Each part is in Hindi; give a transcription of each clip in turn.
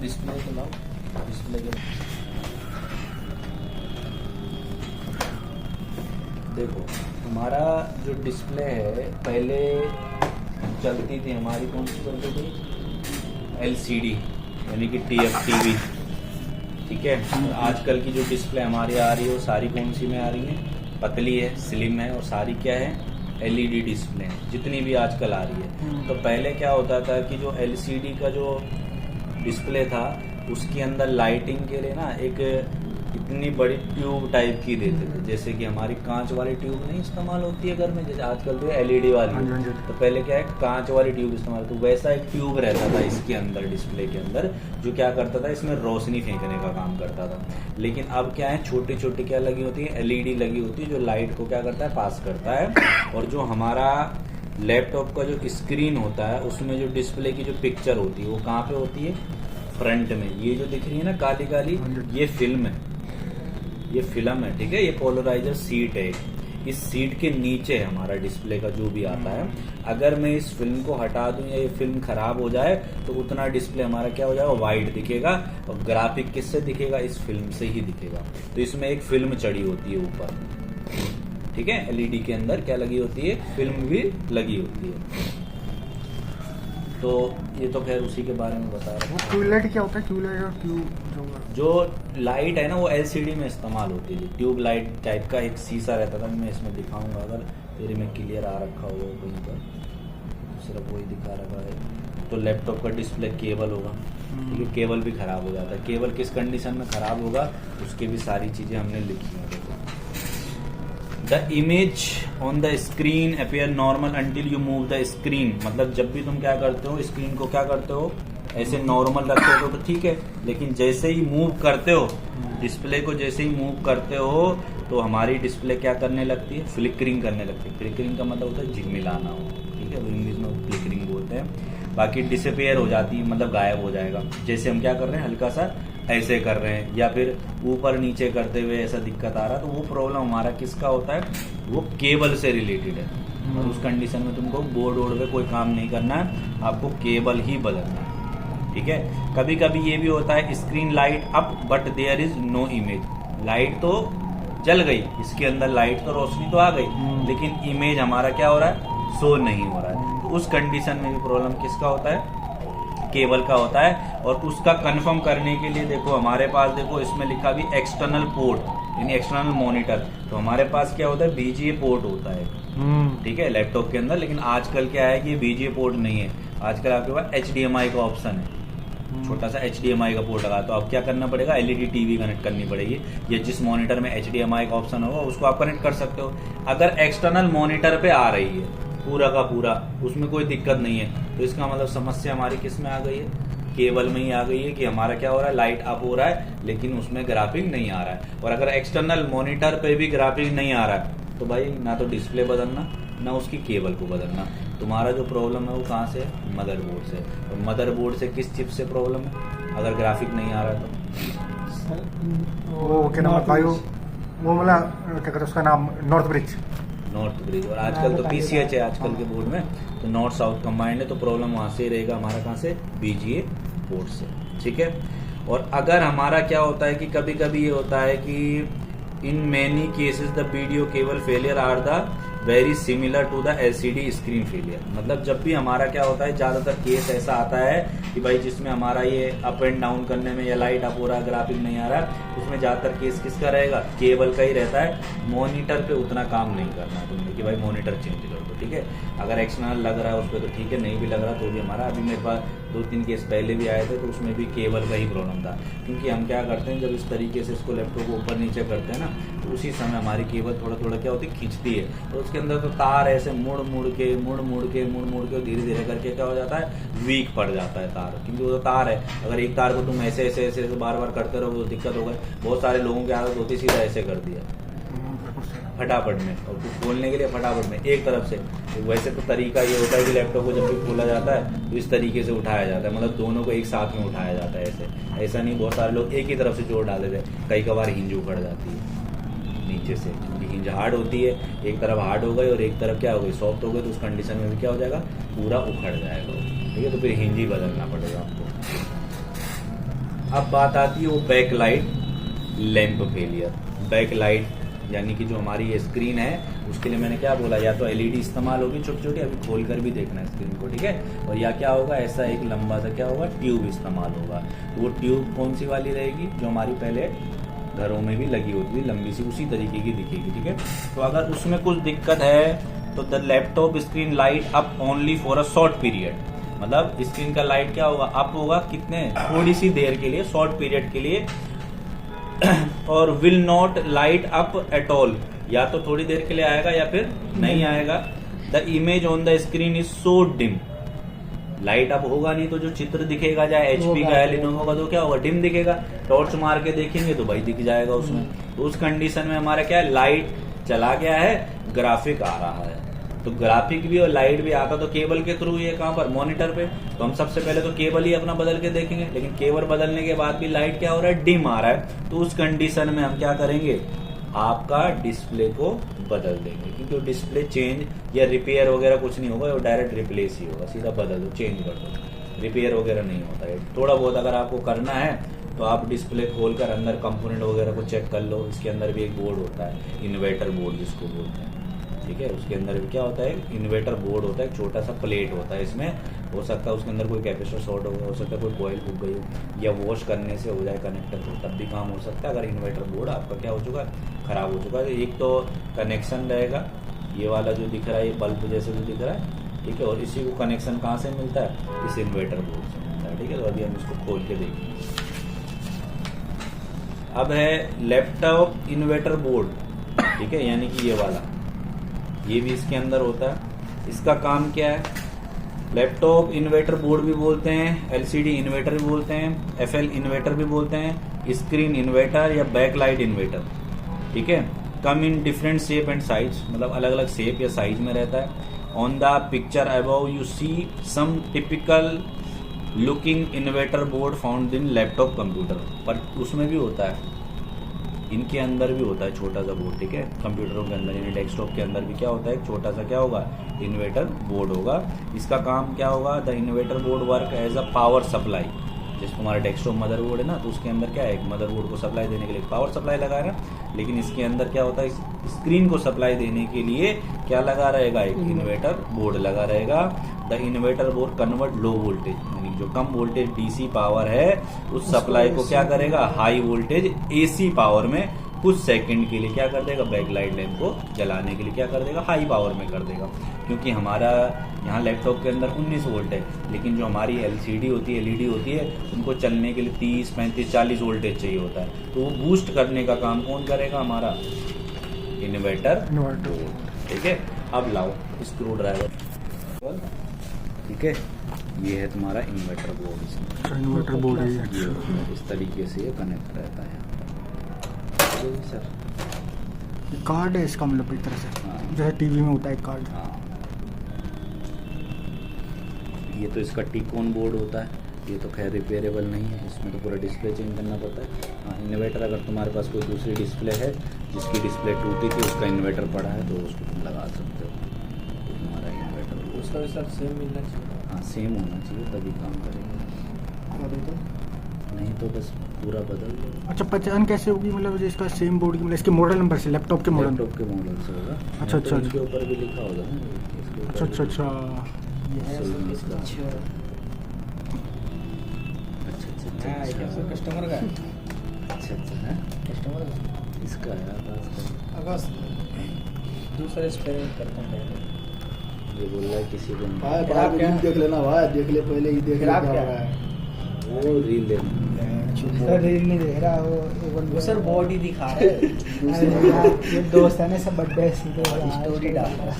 डिस्प्ले को लाओ, डिस्प्ले के देखो हमारा जो डिस्प्ले है पहले चलती थी हमारी, कौन सी चलती थी, LCD यानी कि TFTV, ठीक है। और आजकल की जो डिस्प्ले हमारी आ रही है वो सारी कौन सी में आ रही है, पतली है, स्लिम है, और सारी क्या है, LED डिस्प्ले है, जितनी भी आजकल आ रही है। तो पहले क्या होता था कि जो LCD का जो डिस्प्ले था उसके अंदर लाइटिंग के लिए ना एक इतनी बड़ी ट्यूब टाइप की देते थे, जैसे कि हमारी कांच वाली ट्यूब नहीं इस्तेमाल होती है घर में, जैसे आजकल तो LED वाली है, तो पहले क्या है कांच वाली ट्यूब इस्तेमाल, तो वैसा एक ट्यूब रहता था इसके अंदर, डिस्प्ले के अंदर, जो क्या करता था इसमें रोशनी फेंकने का काम करता था। लेकिन अब क्या है, छोटी छोटी क्या लगी होती है, LED लगी होती है, जो लाइट को क्या करता है, पास करता है। और जो हमारा लैपटॉप का जो स्क्रीन होता है उसमें जो डिस्प्ले की जो पिक्चर होती है वो कहाँ पे होती है, फ्रंट में। ये जो दिख रही है ना काली काली, ये फिल्म है, ये फिल्म है, ठीक है, ये पोलराइजर सीट है। इस सीट के नीचे हमारा डिस्प्ले का जो भी आता है, अगर मैं इस फिल्म को हटा दूं या ये फिल्म खराब हो जाए तो उतना डिस्प्ले हमारा क्या हो जाएगा, वाइट दिखेगा, और ग्राफिक किससे दिखेगा, इस फिल्म से ही दिखेगा। तो इसमें एक फिल्म चढ़ी होती है ऊपर, ठीक है, LED के अंदर क्या लगी होती है, फिल्म भी लगी होती है। तो ये तो खैर उसी के बारे में बता रहा हूँ। ट्यूबलाइट क्या होता है, ट्यूबलाइट और ट्यूब जो लाइट है ना वो LCD में इस्तेमाल होती है, ट्यूब लाइट टाइप का एक शीशा रहता था, मैं इसमें दिखाऊंगा अगर मेरे में क्लियर आ रखा हो कहीं पर, सिर्फ वही दिखा रखा है। तो लैपटॉप का डिस्प्ले केबल होगा, ठीक है, केबल भी खराब हो जाता है, केबल किस कंडीशन में खराब होगा उसके भी सारी चीजें हमने लिखी हैं। देखो, the image on the screen appear normal until you move the screen, मतलब जब भी तुम क्या करते हो, स्क्रीन को क्या करते हो, ऐसे नॉर्मल रखते हो तो ठीक है, लेकिन जैसे ही मूव करते हो डिस्प्ले को, जैसे ही मूव करते हो तो हमारी डिस्प्ले क्या करने लगती है, फ्लिकरिंग करने लगती है। फ्लिकरिंग का मतलब होता है झिलमिलाना हो, ठीक है, वो इंग्लिश में फ्लिकरिंग बोलते हैं। बाकी डिसअपियर हो जाती है, मतलब गायब हो जाएगा। जैसे हम क्या कर रहे हैं, हल्का सा ऐसे कर रहे हैं या फिर ऊपर नीचे करते हुए ऐसा दिक्कत आ रहा है, तो वो प्रॉब्लम हमारा किसका होता है, वो केबल से रिलेटेड है। और उस कंडीशन में तुमको बोर्ड वोर्ड पे कोई काम नहीं करना है, आपको केबल ही बदलना है, ठीक है। कभी कभी ये भी होता है, screen light up but there is no image, light तो जल गई, इसके अंदर लाइट तो रोशनी तो आ गई, लेकिन इमेज हमारा क्या हो रहा है, शो नहीं हो रहा है। तो उस कंडीशन में भी प्रॉब्लम किसका होता है, केबल का होता है। और उसका कंफर्म करने के लिए देखो हमारे पास, देखो इसमें लिखा भी एक्सटर्नल पोर्ट यानी एक्सटर्नल मॉनिटर, तो हमारे पास क्या होता है, VGA पोर्ट होता है, ठीक है, लैपटॉप के अंदर। लेकिन आजकल क्या है कि VGA पोर्ट नहीं है, आजकल आपके पास HDMI का ऑप्शन है, छोटा सा HDMI का पोर्ट लगा, तो अब क्या करना पड़ेगा, LED TV कनेक्ट करनी पड़ेगी, या जिस मॉनिटर में HDMI का ऑप्शन होगा उसको आप कनेक्ट कर सकते हो। अगर एक्सटर्नल मॉनिटर पे आ रही है पूरा का पूरा, उसमें कोई दिक्कत नहीं है, तो इसका मतलब समस्या हमारी किस में आ गई है, केबल में ही आ गई है, कि हमारा क्या हो रहा है, लाइट अप हो रहा है लेकिन उसमें ग्राफिक नहीं आ रहा है। और अगर एक्सटर्नल मॉनिटर पे भी ग्राफिक नहीं आ रहा है तो भाई ना तो डिस्प्ले बदलना ना उसकी केबल को बदलना, तुम्हारा जो प्रॉब्लम है वो कहाँ से है, मदरबोर्ड से। और मदरबोर्ड से किस चिप से प्रॉब्लम है, अगर ग्राफिक नहीं आ रहा है तो वो क्या नाम है, वो मतलब क्या कहते हैं उसका नाम, नॉर्थ ब्रिज। और आजकल तो PCH है आजकल के बोर्ड में, तो नॉर्थ साउथ कंबाइंड है, तो प्रॉब्लम वहां से ही रहेगा हमारा, कहाँ से, VGA पोर्ट से, ठीक है। और अगर हमारा क्या होता है कि कभी कभी ये होता है कि in many cases the video cable failure are the very similar to the LCD screen failure, मतलब जब भी हमारा क्या होता है, ज्यादातर केस ऐसा आता है कि भाई जिसमें हमारा ये अप एंड डाउन करने में या लाइट अप हो रहा है, ग्राफिक नहीं आ रहा है, उसमें ज्यादातर केस किसका रहेगा, केबल का ही रहता है। मॉनिटर पे उतना काम नहीं करना तुमने कि भाई मॉनिटर चेंज कर दो, ठीक है। अगर एक्सटर्नल लग रहा है उस पर तो ठीक है, नहीं भी लग रहा तो भी हमारा, अभी मेरे पास 2-3 केस पहले भी आए थे तो उसमें भी केबल का ही प्रॉब्लम था। क्योंकि हम क्या करते हैं, जब इस तरीके से इसको लैपटॉप को ऊपर नीचे करते हैं ना, तो उसी समय हमारी केबल थोड़ा थोड़ा क्या होती है, खींचती है, तो उसके अंदर तो तार ऐसे मुड़ मुड़ के धीरे धीरे करके क्या हो जाता है, वीक पड़ जाता है तार, क्योंकि वो तो तार है। अगर एक तार को तुम ऐसे ऐसे ऐसे बार बार करते रहो तो दिक्कत होगा। बहुत सारे लोगों की आदत होती है सीधा ऐसे कर दिया फटाफट में, और कुछ खोलने के लिए फटाफट में एक तरफ से। तो वैसे तो तरीका ये होता है कि लैपटॉप को जब भी खोला जाता है तो इस तरीके से उठाया जाता है, मतलब दोनों को एक साथ में उठाया जाता है, ऐसा नहीं। बहुत सारे लोग एक ही तरफ से जोड़ डाल देते हैं, कई कबार हिंज उखड़ जाती है नीचे से, क्योंकि हिंज हार्ड होती है, एक तरफ हार्ड हो गई और एक तरफ क्या हो गई, सॉफ्ट हो गई, तो उस कंडीशन में भी क्या हो जाएगा, पूरा उखड़ जाएगा, ठीक है। तो फिर हिंज ही बदलना पड़ेगा आपको। अब बात आती है वो back light lamp failure. Back light यानी कि जो हमारी ये स्क्रीन है उसके लिए मैंने क्या बोला, या तो एलईडी इस्तेमाल होगी छोटी छोटी, अभी खोल कर भी देखना है स्क्रीन को, ठीक है, और या क्या होगा ऐसा एक लंबा सा क्या होगा ट्यूब इस्तेमाल होगा। वो ट्यूब कौन सी वाली रहेगी, जो हमारी पहले घरों में भी लगी होती है, लंबी सी, उसी तरीके की दिखेगी, ठीक है। तो अगर उसमें कुछ दिक्कत है तो the laptop screen light up only for a short period, मतलब स्क्रीन का लाइट क्या होगा अप होगा, कितने थोड़ी सी देर के लिए, शॉर्ट पीरियड के लिए, और will not light up at all, या तो थोड़ी देर के लिए आएगा या फिर नहीं आएगा। The image on the screen is so dim, light up होगा नहीं तो जो चित्र दिखेगा, चाहे एचपी का है लिनोवो का, तो क्या होगा डिम दिखेगा। टॉर्च मार के देखेंगे तो भाई दिख जाएगा उसमें। तो उस कंडीशन में हमारा क्या है, लाइट चला गया है, ग्राफिक आ रहा है, तो ग्राफिक भी और लाइट भी आता तो केबल के थ्रू ये कहां पर, मॉनिटर पे। तो हम सबसे पहले तो केबल ही अपना बदल के देखेंगे, लेकिन केबल बदलने के बाद भी लाइट क्या हो रहा है, डिम आ रहा है। तो उस कंडीशन में हम क्या करेंगे, आपका डिस्प्ले को बदल देंगे, क्योंकि डिस्प्ले चेंज या रिपेयर वगैरह कुछ नहीं होगा, वो डायरेक्ट रिप्लेस ही होगा, सीधा बदल दो, चेंज कर दो, रिपेयर वगैरह नहीं होता है। थोड़ा बहुत अगर आपको करना है तो आप डिस्प्ले खोलकर अंदर कंपोनेंट वगैरह को चेक कर लो। इसके अंदर भी एक बोर्ड होता है, इन्वर्टर बोर्ड जिसको बोलते हैं, ठीक है। उसके अंदर भी क्या होता है, इन्वर्टर बोर्ड होता है, एक छोटा सा प्लेट होता है, इसमें हो सकता है उसके अंदर कोई कैपेसिटर शॉर्ट हो सकता है कोई कॉइल फूक गई हो, या वॉश करने से हो जाए कनेक्टर तो तब भी काम हो सकता है। अगर इन्वर्टर बोर्ड आपका क्या हो चुका है, खराब हो चुका है, तो एक तो कनेक्शन रहेगा, ये वाला जो दिख रहा है, ये बल्ब जैसे जो दिख रहा है, ठीक है, और इसी को कनेक्शन कहाँ से मिलता है, इस इन्वर्टर बोर्ड से मिलता है, ठीक है। तो अभी हम इसको खोल के देखेंगे। अब है लैपटॉप इन्वर्टर बोर्ड, ठीक है, यानी कि ये वाला, ये भी इसके अंदर होता है। इसका काम क्या है, लैपटॉप इन्वर्टर बोर्ड भी बोलते हैं, एलसीडी इन्वर्टर भी बोलते हैं, एफएल इन्वर्टर भी बोलते हैं, स्क्रीन इन्वर्टर या बैकलाइट इन्वर्टर, ठीक है। Come in different shape and size, मतलब अलग अलग शेप या साइज में रहता है। On the picture above you see some typical looking inverter board found in laptop computer, पर उसमें भी होता है, इनके अंदर भी होता है छोटा सा बोर्ड, ठीक है, कंप्यूटरों के अंदर यानी डेस्कटॉप के अंदर भी क्या होता है, छोटा सा क्या होगा, इन्वर्टर बोर्ड होगा। इसका काम क्या होगा, the inverter board work as a power supply. जैसे तुम्हारा डेस्कटॉप मदरबोर्ड है ना, तो उसके अंदर क्या है, एक मदरबोर्ड को सप्लाई देने के लिए पावर सप्लाई लगा रहा है, लेकिन इसके अंदर क्या होता है, स्क्रीन को सप्लाई देने के लिए क्या लगा रहेगा, एक इन्वर्टर बोर्ड लगा रहेगा। The inverter board convert low voltage, यानी जो कम वोल्टेज डीसी पावर है उस सप्लाई को क्या करेगा, हाई वोल्टेज एसी पावर में कुछ सेकंड के लिए क्या कर देगा, बैकलाइट लैंप को जलाने के लिए क्या कर देगा, हाई पावर में कर देगा। क्योंकि हमारा यहाँ लैपटॉप के अंदर 19 वोल्ट है, लेकिन जो हमारी एलसीडी होती है, एलईडी होती है, उनको चलने के लिए 30, 35, 40 वोल्टेज चाहिए होता है। तो वो बूस्ट करने का काम कौन करेगा, हमारा इन्वर्टर बोर्ड, ठीक है। अब लाओ स्क्रू ड्राइवर, ठीक है, ये है तुम्हारा इन्वर्टर बोर्ड, इन्वर्टर बोर्ड है ये इस तरीके से ये कनेक्ट रहता है सर। कार्ड है इसका, मतलब एक तरह से हाँ। जैसे टीवी में होता है कार्ड। हाँ, ये तो इसका टिक ऑन बोर्ड होता है, ये तो खैर रिपेयरेबल नहीं है, इसमें तो पूरा डिस्प्ले चेंज करना पड़ता है। हाँ, इन्वर्टर अगर तुम्हारे पास कोई दूसरी डिस्प्ले है जिसकी डिस्प्ले टूटी थी, उसका इन्वर्टर पड़ा है, तो उसको तुम लगा सकते हो, तो तुम्हारा इन्वर्टर उसका भी सर सेम मिलना चाहिए। हाँ सेम होना चाहिए तभी काम करेगा, अभी तो नहीं तो बस पूरा बदल दो। अच्छा, पहचान कैसे होगी, मतलब इसका सेम बोर्ड की, मतलब इसके मॉडल नंबर से, लैपटॉप के मॉडल। लैपटॉप के मॉडल से होगा। अच्छा, अच्छा, इसके ऊपर भी लिखा होगा ना, इसके ऊपर अच्छा अच्छा अच्छा ये है सही इसका इसका। अच्छा अच्छा अच्छा अच्छा कस्टमर का है, अच्छा अच्छा है, कस्टमर का इसका है आपका। अगस्त दूसरे स्प्रे करता हूँ। ये बोल रहा है किसी को नहीं। भाई ग्राहक भाई क्या? रील देख लेना भाई, देख ले पहले ही, देख ले ग्राहक क्या क्या? हो रहा है। वो रील ले सर रील नहीं देख रहा वो सर बॉडी दिखा रहा है, ये दोस्त है ना, सब बर्थडे स्टोरी डाल रहा है,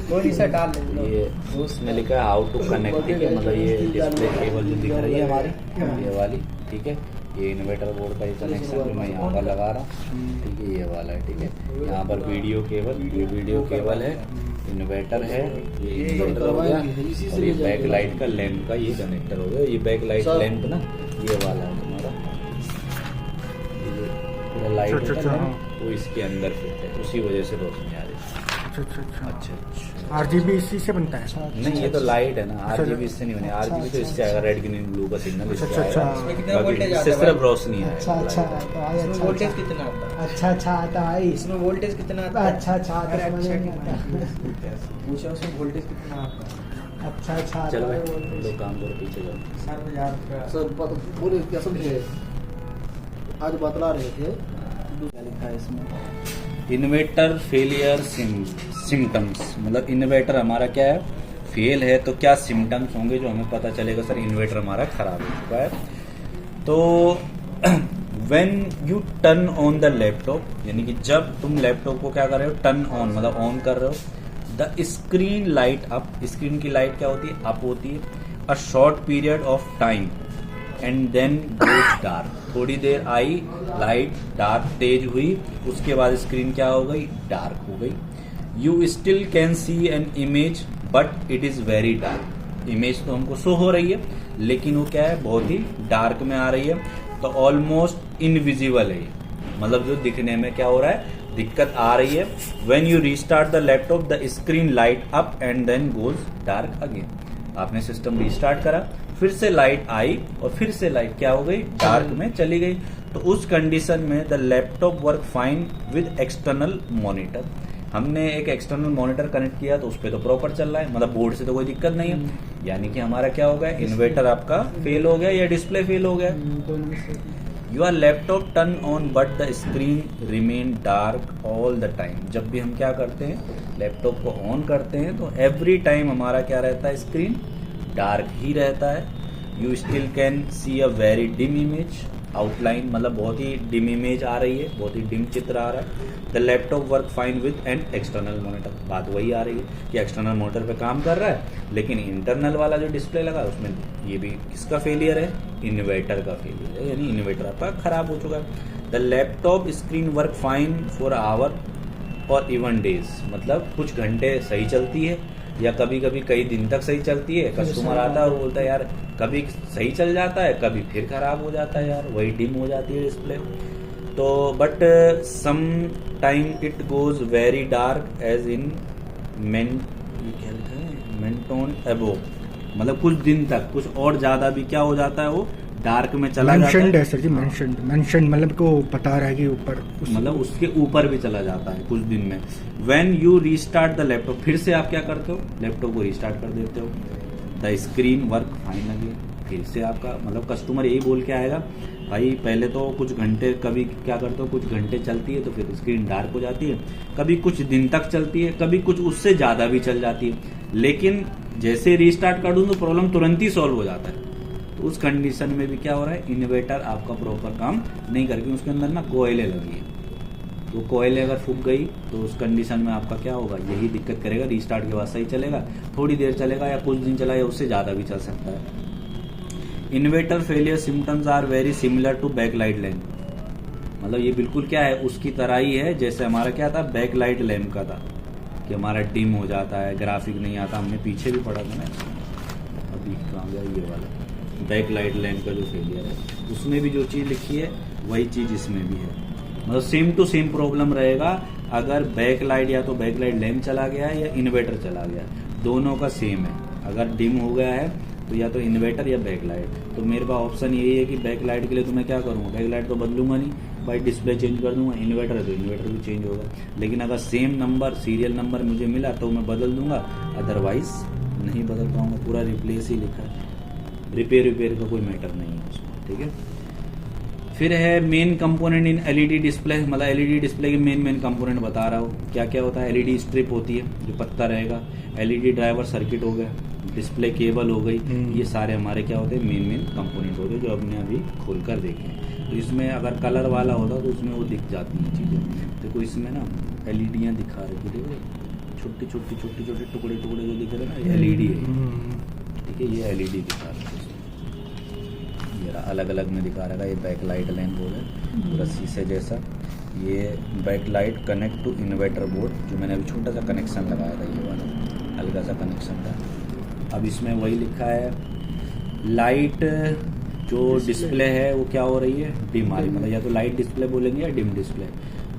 थोड़ी सा डाल दो। ये उसमें लिखा है हाउ टू कनेक्ट, ठीक है, मतलब ये डिस्प्ले केबल जो दिख रही है हमारी, ये वाली, ठीक है, ये इन्वर्टर बोर्ड का ये कनेक्शन जो मैं यहाँ पर लगा रहा हूँ, ठीक है, ये वाला है, ठीक है। यहाँ पर वीडियो केबल, ये वीडियो केबल है, इन्वर्टर है, ये इन्वर्टर हो गया, और ये बैक लाइट का लैंप का ये कनेक्टर हो गया। ये बैक लाइट लैंप ना, ये वाला है तुम्हारा, ये पूरा लाइट अच्छा, होता अच्छा, है ना, हाँ। वो इसके अंदर फिट है, उसी वजह से रोशनी आ रही है। अच्छा अच्छा अच्छा अच्छा अच्छा। RGB इसी से बनता है। नहीं ये तो लाइट है ना, RGB इससे नहीं बने, RGB तो इससे आएगा, रेड ग्रीन ब्लू का सिग्नल इससे अच्छा, अच्छा। आएगा, इसमें कितना बाकी वोल्टेज आता इससे है सिर्फ भाई? रोशनी है। अच्छा अच्छा आता है, इसमें अच्छा वोल्टेज अच्छा कितना आता है? अच्छा अच्छा आता है भाई। इसमें वोल्टेज कितना आता है? अच्छा अच्छा आता अरे है, समझ अच्छा में आता है। पूछा उसमें वोल्टेज कितना आता है? अच्छा अच्छा आता चलो है भाई voltage। दो काम करो, पीछे जाओ। 60,000 सर बोले क्या समझे, आज बतला रहे थे। क्या लिखा है इसमें, इन्वर्टर फेलियर सिम्टम्स, मतलब इन्वर्टर हमारा क्या है, फेल है तो क्या सिम्टम्स होंगे जो हमें पता चलेगा सर इन्वर्टर हमारा खराब हो चुका है। तो when U turn on the laptop, यानी कि जब तुम लैपटॉप को क्या कर रहे हो, टर्न ऑन मतलब ऑन कर रहे हो, the screen light up, screen की लाइट क्या होती है, अप होती है, a short period of time and then goes dark, थोड़ी देर आई लाइट डार्क तेज हुई, उसके बाद स्क्रीन क्या हो गई, डार्क हो गई। You still can see an image but it is very dark, image तो हमको शो हो रही है लेकिन वो क्या है, बहुत ही डार्क में आ रही है, तो ऑलमोस्ट इनविजिबल है, मतलब जो दिखने में क्या हो रहा है, दिक्कत आ रही है। When you restart the laptop the screen light up and then goes dark again, आपने सिस्टम रीस्टार्ट करा, फिर से लाइट आई और फिर से लाइट क्या हो गई, डार्क में चली गई। तो उस कंडीशन में the laptop work fine with external monitor, हमने एक एक्सटर्नल मॉनिटर कनेक्ट किया तो उस पर तो प्रॉपर चल रहा है, मतलब बोर्ड से तो कोई दिक्कत नहीं है, यानी कि हमारा क्या हो गया, इन्वर्टर आपका फेल हो गया या डिस्प्ले फेल हो गया। दोनों से your laptop turn on but the screen remain dark all the time, जब भी हम क्या करते हैं, लैपटॉप को ऑन करते हैं तो एवरी टाइम हमारा क्या रहता है, स्क्रीन डार्क ही रहता है। You still can C a very dim image, outline मतलब बहुत ही डिम इमेज आ रही है, बहुत ही डिम चित्र आ रहा है। The laptop work fine with an external monitor, बात वही आ रही है कि एक्सटर्नल मॉनिटर पे काम कर रहा है लेकिन इंटरनल वाला जो डिस्प्ले लगा उसमें ये भी किसका फेलियर है, इन्वर्टर का फेलियर है, यानी इन्वर्टर आपका खराब हो चुका है। The laptop screen work fine for hour और इवन डेज, मतलब कुछ घंटे सही चलती है या कभी कभी कई दिन तक सही चलती है। कस्टमर आता है और बोलता है यार कभी सही चल जाता है, कभी फिर खराब हो जाता है, यार वही डिम हो जाती है डिस्प्ले। तो but some time it goes very dark as in mentioned above, मतलब कुछ दिन तक कुछ और ज्यादा भी क्या हो जाता है, वो डार्क में चला जाता मेंशन्ड है। है सर जी, मेंशन्ड मतलब को बता रहा है कि ऊपर मतलब उसके ऊपर भी चला जाता है कुछ दिन में। When you restart the laptop, फिर से आप क्या करते हो, लैपटॉप को रीस्टार्ट कर देते हो, the screen work fine again, फिर से आपका मतलब कस्टमर यही बोल के आएगा भाई पहले तो कुछ घंटे, कभी क्या करते हो कुछ घंटे चलती है तो फिर स्क्रीन डार्क हो जाती है, कभी कुछ दिन तक चलती है, कभी कुछ उससे ज्यादा भी चल जाती है, लेकिन जैसे रीस्टार्ट कर दूं तो प्रॉब्लम तुरंत ही सॉल्व हो जाता है। तो उस कंडीशन में भी क्या हो रहा है, इन्वर्टर आपका प्रॉपर काम नहीं करके उसके अंदर ना कोयले लगी है, तो कोयले अगर फूक गई तो उस कंडीशन में आपका क्या होगा, यही दिक्कत करेगा। रीस्टार्ट के बाद सही चलेगा, थोड़ी देर चलेगा या कुछ दिन चला या उससे ज़्यादा भी चल सकता है। Inverter failure symptoms are very similar to backlight lamp, मतलब ये बिल्कुल क्या है उसकी तरह ही है जैसे हमारा क्या था बैकलाइट लैम्प का था कि हमारा डिम हो जाता है, ग्राफिक नहीं आता, हमने पीछे भी पढ़ा था ना, अभी कहाँ गया ये वाला बैकलाइट लैम्प का जो फेलियर है, उसमें भी जो चीज़ लिखी है वही चीज़ इसमें भी है, मतलब सेम टू सेम प्रॉब्लम रहेगा। अगर बैकलाइट या तो बैकलाइट लैम्प चला गया है या इन्वर्टर चला गया, दोनों का सेम है। अगर डिम हो गया है तो या तो इन्वर्टर या बैकलाइट, तो मेरे पास ऑप्शन यही है कि बैकलाइट के लिए तो मैं क्या करूँगा, बैकलाइट तो बदलूंगा नहीं भाई, डिस्प्ले चेंज कर दूंगा, इन्वर्टर है तो इन्वर्टर भी चेंज होगा, लेकिन अगर सेम नंबर सीरियल नंबर मुझे मिला तो मैं बदल दूंगा, अदरवाइज नहीं बदल पाऊंगा। पूरा रिप्लेस ही लिखा है, रिपेयर का कोई मैटर नहीं है उसमें, ठीक है। फिर है main component in LED display, मतलब एलईडी डिस्प्ले के मेन कंपोनेंट बता रहा हूँ क्या क्या होता है। एलईडी स्ट्रिप होती है जो पत्ता रहेगा, एलईडी ड्राइवर सर्किट हो गया, डिस्प्ले केबल हो गई, ये सारे हमारे क्या होते हैं मेन कंपोनेंट होते हैं जो हमने अभी खोल कर देखे। तो इसमें अगर कलर वाला होता तो उसमें वो दिख जाती हैं चीज़ें। देखो इसमें ना एलईडियाँ दिखा रही थी, देखो छोटे छोटे टुकड़े जो दिख रहे हैं ना, ये एलईडी है, ठीक है, ये एलईडी दिखा रहा है, अलग अलग में दिखा रहा है। ये बैक लाइट लैम्प हो गया पूरा शीशे जैसा, ये back light connect to inverter board, जो मैंने अभी छोटा सा कनेक्शन लगाया था, ये वाला हल्का सा कनेक्शन था। अब इसमें वही लिखा है लाइट जो डिस्प्ले है वो क्या हो रही है, डिम आ रही, मतलब या तो लाइट डिस्प्ले बोलेंगे या dim display.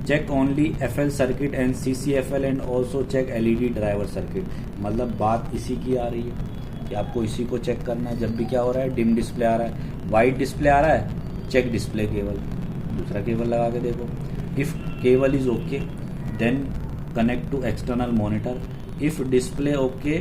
Check only FL circuit and CCFL and also check LED driver circuit. मतलब बात इसी की आ रही है कि आपको इसी को चेक करना है। जब भी क्या हो रहा है, डिम डिस्प्ले आ रहा है, वाइट डिस्प्ले आ रहा है, चेक डिस्प्ले केबल, दूसरा केबल लगा के देखो। If cable is okay then connect to external monitor, if display okay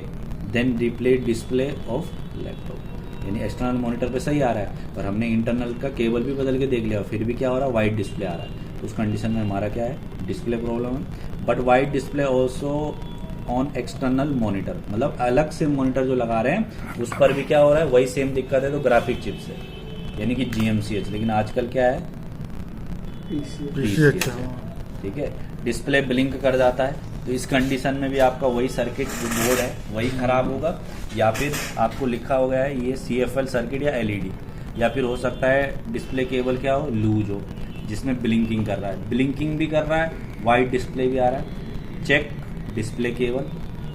then replace display of laptop. यानी एक्सटर्नल मॉनिटर पे सही आ रहा है, पर हमने इंटरनल का केबल भी बदल के देख लिया, फिर भी क्या हो रहा है, वाइट डिस्प्ले आ रहा है। तो उस कंडीशन में हमारा क्या है, डिस्प्ले प्रॉब्लम है। But white display also on external monitor, मतलब अलग से मॉनिटर जो लगा रहे हैं उस पर भी क्या हो रहा है, वही सेम दिक्कत है। तो ग्राफिक चिप से यानी कि GMCH, लेकिन आजकल क्या है, PCH है। ठीक है, डिस्प्ले ब्लिंक कर जाता है। तो इस कंडीशन में भी आपका वही सर्किट जो बोर्ड है वही खराब होगा, या फिर आपको लिखा हो गया है ये CFL सर्किट या LED, या फिर हो सकता है डिस्प्ले केबल क्या हो, लूज हो, जिसमें ब्लिंकिंग कर रहा है, ब्लिंकिंग भी कर रहा है, वाइट डिस्प्ले भी आ रहा है। Check display cable,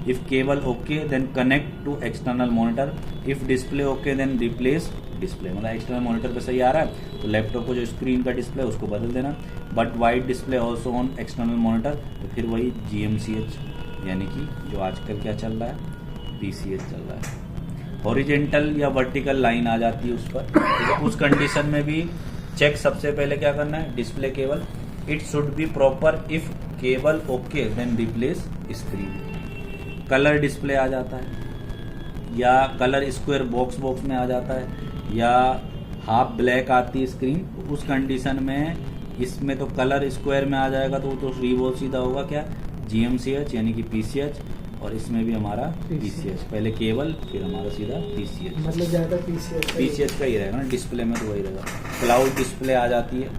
if cable okay then connect to external monitor, if display okay then replace display. मतलब एक्सटर्नल मॉनिटर पे सही आ रहा है तो लैपटॉप को जो स्क्रीन का डिस्प्ले है उसको बदल देना। But white display also on external monitor, तो फिर वही GMCH यानी कि जो आजकल क्या चल रहा है, PCH चल रहा है। हॉरिजेंटल या वर्टिकल लाइन आ जाती है उस पर, तो उस कंडीशन में भी चेक सबसे पहले क्या करना है, display cable, it should be proper, if cable okay then replace screen. Colour display आ जाता है या कलर स्क्वायर बॉक्स में आ जाता है या हाफ ब्लैक आती है स्क्रीन, उस कंडीशन में इसमें तो कलर स्क्वायर में आ जाएगा तो वो तो रिवोल्व सीधा होगा क्या, GMCH यानी कि PCH, और इसमें भी हमारा PCH, पहले केबल फिर हमारा सीधा PCH, मतलब ज़्यादा PCH का ही रहेगा ना, डिस्प्ले में तो वही रहेगा। क्लाउड डिस्प्ले आ जाती है,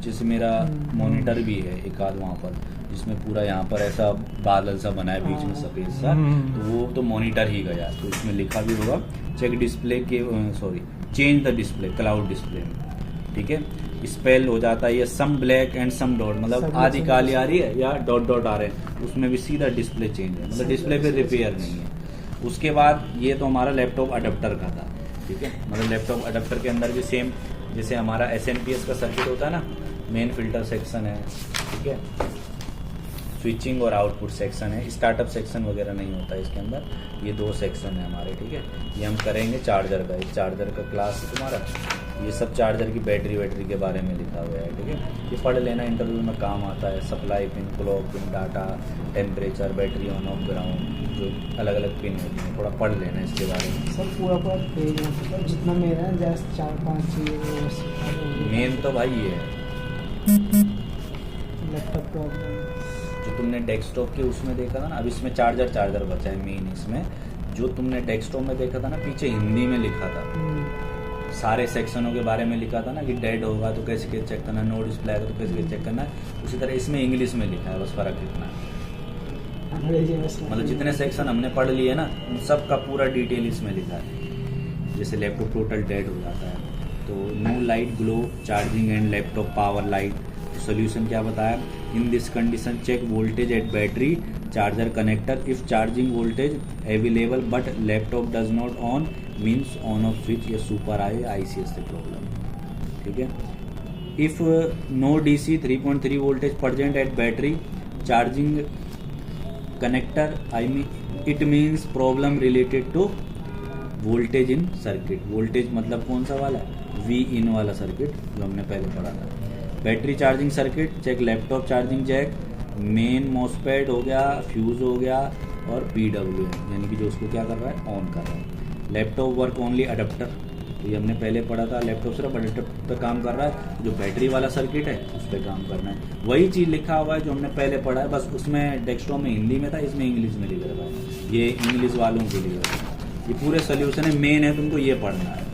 जिससे मेरा मॉनिटर भी है एक आध वहाँ पर, जिसमें पूरा यहाँ पर ऐसा बादल सा बना है बीच में सफ़ेद सा, तो वो तो मॉनिटर ही गया। तो इसमें लिखा भी होगा चेक डिस्प्ले के change the display, cloud display में। ठीक है, स्पेल हो जाता है ये some black and some dot, मतलब आधी काली आ रही है या डॉट डॉट आ रहे हैं, उसमें भी सीधा डिस्प्ले चेंज है, मतलब डिस्प्ले पे रिपेयर नहीं है। उसके बाद ये तो हमारा लैपटॉप अडेप्टर का था। ठीक है, मतलब लैपटॉप अडेप्टर के अंदर भी सेम जैसे हमारा SMPS का सर्किट होता है ना, मेन फिल्टर सेक्शन है, ठीक है, स्विचिंग और आउटपुट सेक्शन है, स्टार्टअप सेक्शन वगैरह नहीं होता है इसके अंदर, ये दो सेक्शन है हमारे। ठीक है, ये हम करेंगे चार्जर का, इस चार्जर का क्लास है तुम्हारा, ये सब चार्जर की बैटरी के बारे में लिखा हुआ है। ठीक है, ये पढ़ लेना, इंटरव्यू में काम आता है। Supply pin, clock pin, data, temperature, battery on off, ground, जो अलग अलग पिन होती हैं, थोड़ा पढ़ लेना इसके बारे में। सर पूरा पेज है, मतलब जितना मेरा है जस्ट 4-5 चीज़ मेन तो भाई ये है लैपटॉप प्रॉब्लम। जो तुमने डेस्कटॉप के उसमें देखा था ना, अब इसमें चार्जर बचा है मेन। इसमें जो तुमने डेस्कटॉप में देखा था ना, पीछे हिंदी में लिखा था, सारे सेक्शनों के बारे में लिखा था ना कि डेड होगा तो कैसे चेक करना है, नो डिस्प्ले आएगा तो कैसे चेक करना है, उसी तरह इसमें इंग्लिश में लिखा है, बस फर्क इतना है। मतलब जितने सेक्शन हमने पढ़ लिए ना, उन सब का पूरा डिटेल इसमें लिखा है। जैसे लैपटॉप टोटल डेड हो जाता है तो no light glow charging and laptop power light. तो सोल्यूशन क्या बताया, in this condition check voltage at battery charger connector, if charging voltage available but laptop does not on means on off switch या सुपर ICS से प्रॉब्लम। ठीक है, if no DC 3.3 voltage present at battery charging connector, it means problem related to voltage in circuit. Voltage मतलब कौन सा वाला, V इन वाला सर्किट जो हमने पहले पढ़ा था। Battery charging circuit check laptop charging jack, main MOSFET हो गया, फ्यूज हो गया, और PWM यानी कि जो उसको क्या कर रहा है, ऑन कर रहा है। लैपटॉप वर्क ओनली अडेप्टर, तो ये हमने पहले पढ़ा था, लैपटॉप सिर्फ अडेप्टर पे काम कर रहा है, जो बैटरी वाला सर्किट है उस पर काम करना है। वही चीज़ लिखा हुआ है जो हमने पहले पढ़ा है, बस उसमें डेस्कटॉप में हिंदी में था, इसमें इंग्लिश में लिखा हुआ है। ये इंग्लिश वालों के लिए ये पूरे सोल्यूशन है, मेन है, तुमको ये पढ़ना है।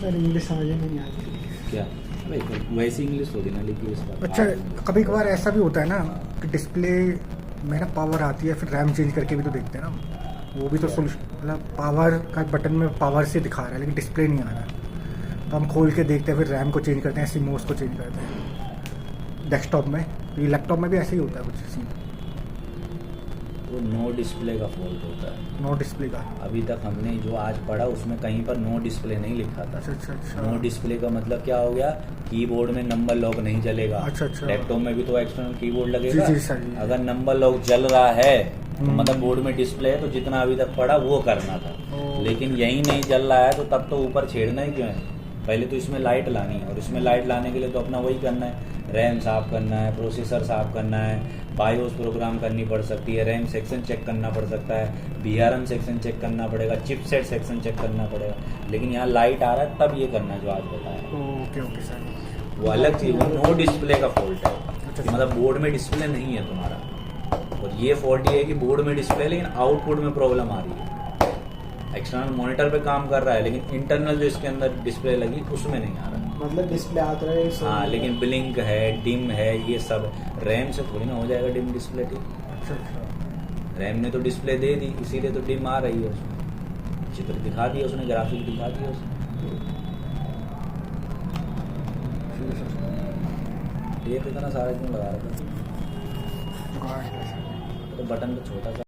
सर इंग्लिश समझ में नहीं आती क्या भाई, वैसी इंग्लिश होती ना लिखी इसका। अच्छा, कभी कभार ऐसा भी होता है ना कि डिस्प्ले में ना पावर आती है, फिर रैम चेंज करके भी तो देखते हैं ना, वो भी तो सोल्यूशन, मतलब पावर का बटन में पावर से दिखा रहा है लेकिन डिस्प्ले नहीं आ रहा है, तो हम खोल के देखते हैं, फिर रैम को चेंज करते हैं, CMOS को चेंज करते हैं डेस्कटॉप में। तो ये लैपटॉप में भी ऐसे ही होता है कुछ सीन। वो नो डिस्प्ले का फॉल्ट होता है। नो डिस्प्ले का। अभी तक हमने जो आज पढ़ा उसमें कहीं पर नो डिस्प्ले नहीं लिखा था। अच्छा अच्छा अच्छा। नो डिस्प्ले का मतलब क्या हो गया, कीबोर्ड में नंबर लॉक नहीं चलेगा। अच्छा, अच्छा। लैपटॉप में भी तो एक्सटर्नल कीबोर्ड लगेगा। जी, जी, सर, जी। अगर नंबर लॉक चल रहा है तो मतलब बोर्ड में डिस्प्ले है, तो जितना अभी तक पढ़ा वो करना था। ओ। लेकिन यही नहीं चल रहा है तो तब तो ऊपर छेड़ना ही क्यों है। पहले तो इसमें लाइट लानी है, और इसमें लाइट लाने के लिए तो अपना वही करना है, रैम साफ करना है, प्रोसेसर साफ करना है, बायोस प्रोग्राम करनी पड़ सकती है, रैम सेक्शन चेक करना पड़ सकता है, बीआरएम सेक्शन चेक करना पड़ेगा, चिपसेट सेक्शन चेक करना पड़ेगा। लेकिन यहाँ लाइट आ रहा है तब ये करना है जो आज बताया। Okay okay sir. वो अलग चीज, वो नो डिस्प्ले का फॉल्ट है। अच्छा। कि मतलब बोर्ड में डिस्प्ले नहीं है तुम्हारा, और ये फॉल्ट ये है कि बोर्ड में डिस्प्ले लेकिन आउटपुट में प्रॉब्लम आ रही है। एक्सटर्नल मॉनिटर पे काम कर रहा है लेकिन इंटरनल जो इसके अंदर डिस्प्ले लगी उसमें नहीं आ रहा। मतलब डिस्प्ले आता रहे। हाँ, लेकिन ब्लिंक है, डिम है, ये सब रैम से थोड़ी ना हो जाएगा डिम डिस्प्ले। ठीक, अच्छा अच्छा। रैम ने तो डिस्प्ले दे दी, इसीलिए तो डिम आ रही है उसमें, चित्र दिखा दिया उसने, ग्राफिक दिखा दिया उसने। टेप इतना सारा क्यों लगा रखा था, जुगाड़ है सर। तो बटन तो छोटा सा